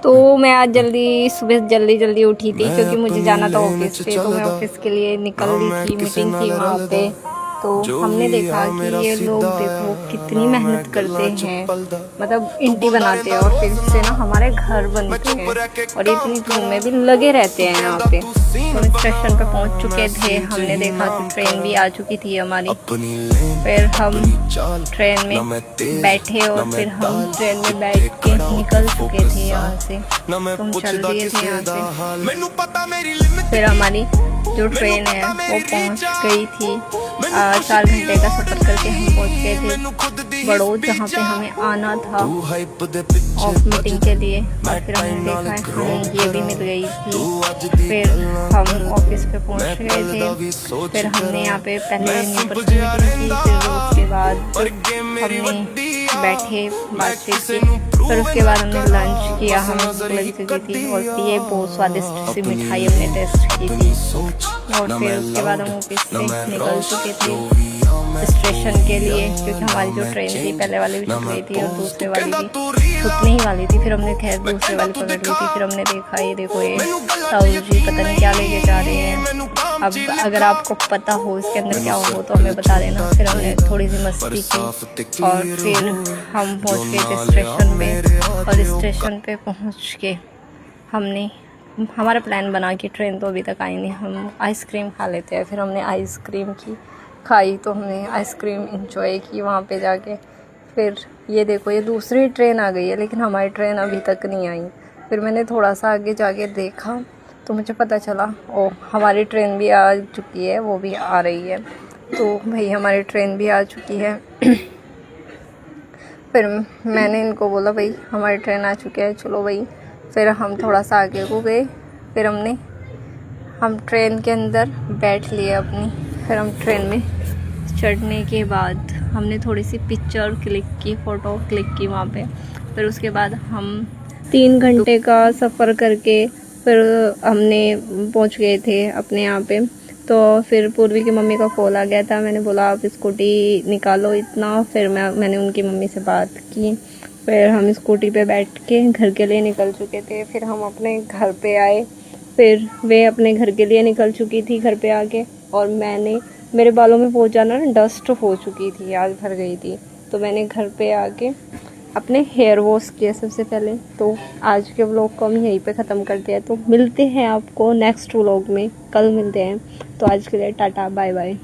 तो मैं आज सुबह जल्दी उठी थी क्योंकि मुझे जाना था ऑफिस पे। तो मैं ऑफिस के लिए निकल रही थी, मीटिंग थी वहाँ पे। तो हमने देखा कि ये लोग देखो कितनी मेहनत करते हैं, मतलब ईंटें बनाते हैं और फिर इससे ना हमारे घर बनते हैं और इतनी धूप में भी लगे रहते हैं यहाँ पे। तो हम स्टेशन पे पहुँच चुके थे, हमने देखा कि ट्रेन भी आ चुकी थी हमारी। फिर हम ट्रेन में बैठे और फिर हम ट्रेन में बैठ के निकल चुके थे यहाँ से। तो हम चल दिए थे यहाँ से। फिर हमारी जो ट्रेन है वो पहुँच गई थी। 4 घंटे का सफ़र करके हम पहुँच गए थे बड़ौद, जहाँ पे हमें आना था ऑफ मीटिंग के लिए। और फिर हमने देखा हमें ये भी मिल गई थी। फिर हम ऑफिस पे पहुँच गए थे। फिर हमने यहाँ पे पहले न्यूपर की मीटिंग की, फिर उसके बाद हमने बैठे बातचीत की। फिर उसके बाद हमने लंच किया, हमें भूख लग चुकी थी और ये बहुत स्वादिष्ट सी मिठाई हमने टेस्ट की थी। और फिर उसके बाद हम ऑफिस से निकल चुके थे स्टेशन के लिए, क्योंकि हमारी जो ट्रेन थी पहले वाली भी छूट गई थी और दूसरे वाली भी छूटने ही वाली थी। फिर हमने खैर दूसरे वाली पकड़ ली थी। फिर हमने देखा ये देखो ये ताऊ जी पता नहीं क्या लेके जा रहे हैं। अब अगर आपको पता हो इसके अंदर क्या हो तो हमें बता देना। फिर हमने थोड़ी सी मस्ती की और फिर हम पहुंच गए थे स्टेशन पे। और स्टेशन पे पहुंच के हमने हमारा प्लान बना कि ट्रेन तो अभी तक आई नहीं, हम आइसक्रीम खा लेते हैं। फिर हमने आइसक्रीम खाई, तो हमने आइसक्रीम इंजॉय की वहाँ पे जाके। फिर ये देखो ये दूसरी ट्रेन आ गई है, लेकिन हमारी ट्रेन अभी तक नहीं आई। फिर मैंने थोड़ा सा आगे जाके देखा तो मुझे पता चला ओ हमारी ट्रेन भी आ चुकी है, वो भी आ रही है। तो भाई हमारी ट्रेन भी आ चुकी है। फिर मैंने इनको बोला भाई हमारी ट्रेन आ चुकी है, चलो भाई। फिर हम थोड़ा सा आगे को गए। फिर हम ट्रेन के अंदर बैठ लिए अपनी। फिर हम ट्रेन में चढ़ने के बाद हमने थोड़ी सी पिक्चर क्लिक की, फ़ोटो क्लिक की वहाँ पे। फिर उसके बाद हम 3 घंटे का सफ़र करके फिर हमने पहुँच गए थे अपने यहाँ पे। तो फिर पूर्वी की मम्मी का कॉल आ गया था, मैंने बोला आप स्कूटी निकालो इतना। फिर मैंने उनकी मम्मी से बात की। फिर हम स्कूटी पे बैठ के घर के लिए निकल चुके थे। फिर हम अपने घर पे आए। फिर वे अपने घर के लिए निकल चुकी थी घर पे आके। और मेरे बालों में बहुत ज़्यादा ना डस्ट हो चुकी थी, आज भर गई थी। तो मैंने घर पे आके अपने हेयर वॉश किया सबसे पहले। तो आज के व्लॉग को हम यहीं पे ख़त्म करते हैं। तो मिलते हैं आपको नेक्स्ट व्लॉग में, कल मिलते हैं। तो आज के लिए टाटा बाय बाय।